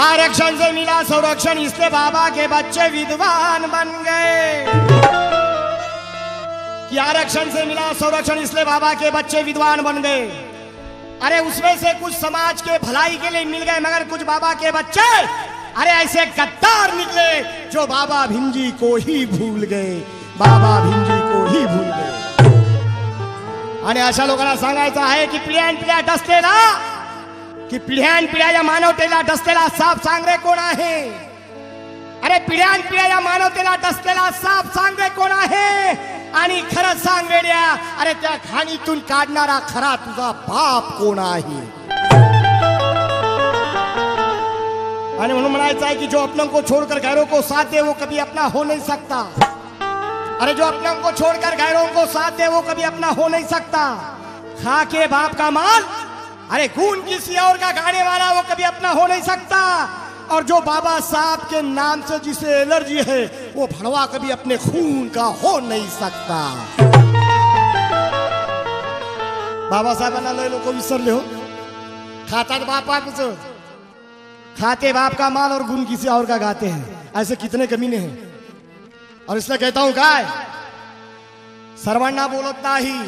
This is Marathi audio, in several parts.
आरक्षण से मिला संरक्षण, इसलिए बाबा के बच्चे विद्वान बन गए। कि आरक्षण से मिला संरक्षण इसलिए बाबा के बच्चे विद्वान बन गए। अरे उसमें से कुछ समाज के भलाई के लिए मिल गए, मगर कुछ बाबा के बच्चे अरे ऐसे गद्दार निकले जो बाबा भिंजी को ही भूल गए, बाबा भिंजी को ही भूल गए। आणि अशा लोकांना सांगायचं आहे की पिढ्यान पिढ्या डसलेला, की पिढ्यान पिढ्या या मानवतेला डसलेला साप सांगरे कोण आहे? अरे पिढ्यान पिढ्या या मानवतेला डसलेला साप सांगरे कोण आहे? आणि खरं सांग वेड्या, अरे त्या खाणीतून काढणारा खरा तुझा बाप कोण आहे? आणि म्हणून म्हणायचं आहे की जो अपनों को छोड़कर गैरों को साथ दे वो कभी अपना हो नहीं सकता। अरे जो अपनों को छोड़कर गैरों को साथ दे वो कभी अपना हो नहीं सकता। खा के बाप का माल, अरे खून किसी और का गाने वाला वो कभी अपना हो नहीं सकता। और जो बाबा साहब के नाम से जिसे एलर्जी है वो भड़वा कभी अपने खून का हो नहीं सकता। बाबा साहेबांना लय लोक विसरले हो, खातात बापाचं, खाते बाप का माल और गुण किसी और का गाते हैं। ऐसे कितने कमीने हैं। और इसलिए कहता हूं काय, सर्वांना बोलत नाही,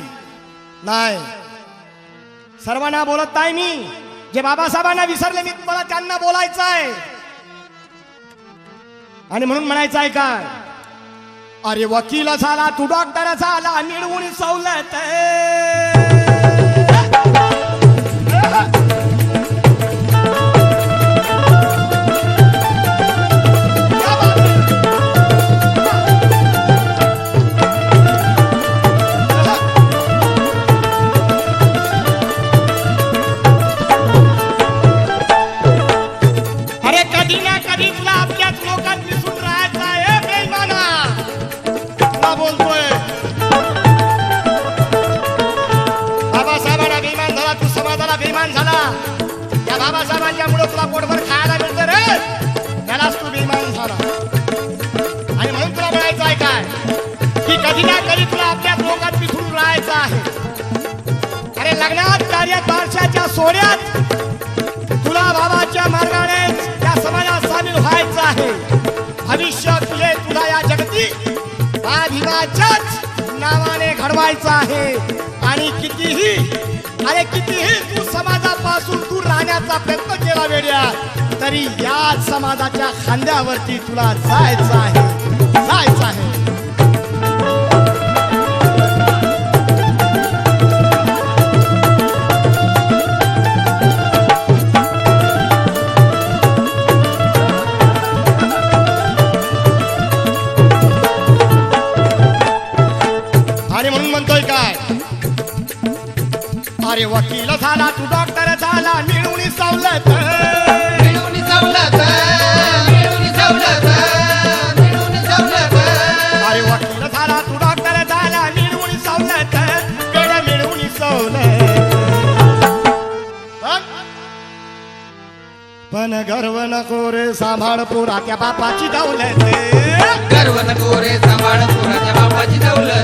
सर्वांना बोलत नाही मी। जे बाबासाहेबांना विसरले मी मला त्यांना बोलायचं आहे। आणि म्हणून म्हणायचं आहे काय, अरे वकील झाला तू डॉक्टर झाला मिळवून सवलत, बाबासाहेबांच्यामुळे तुला पोटभर खायला मिळतं रे, त्यालाच तू बेईमान झाला। आणि म्हणून तुला म्हणायचं आहे काय की कधी ना कधी तुला आपल्या लोकात मिसळून राहायचं आहे। अरे लग्नात कार्यात बारशाच्या सोहळ्यात तुला बाबाच्या मार्गाने या समाजात सामील व्हायचं आहे। भविष्य तुझे तुला या जगती भीमाच्याच नावाने घडवायचं आहे। आणि कितीही तू समाजापासून दूर राहण्याचा प्रयत्न केला वेड्या, तरी याच समाजाच्या खांद्यावरती तुला जायचं आहे, जायचं आहे। आणि म्हणून म्हणतोय काय, अरे वकील झाला तू डॉक्टर झाला मिळून सवलत, मिळून सवलत, मिळून सवलत, मिळून सवलत। अरे वकील झाला तू डॉक्टर झाला मिळून सवलत, वेळ मिळून सवलत। पण गर्व नको रे सांभाळ पोरा त्या बापाची दौलत।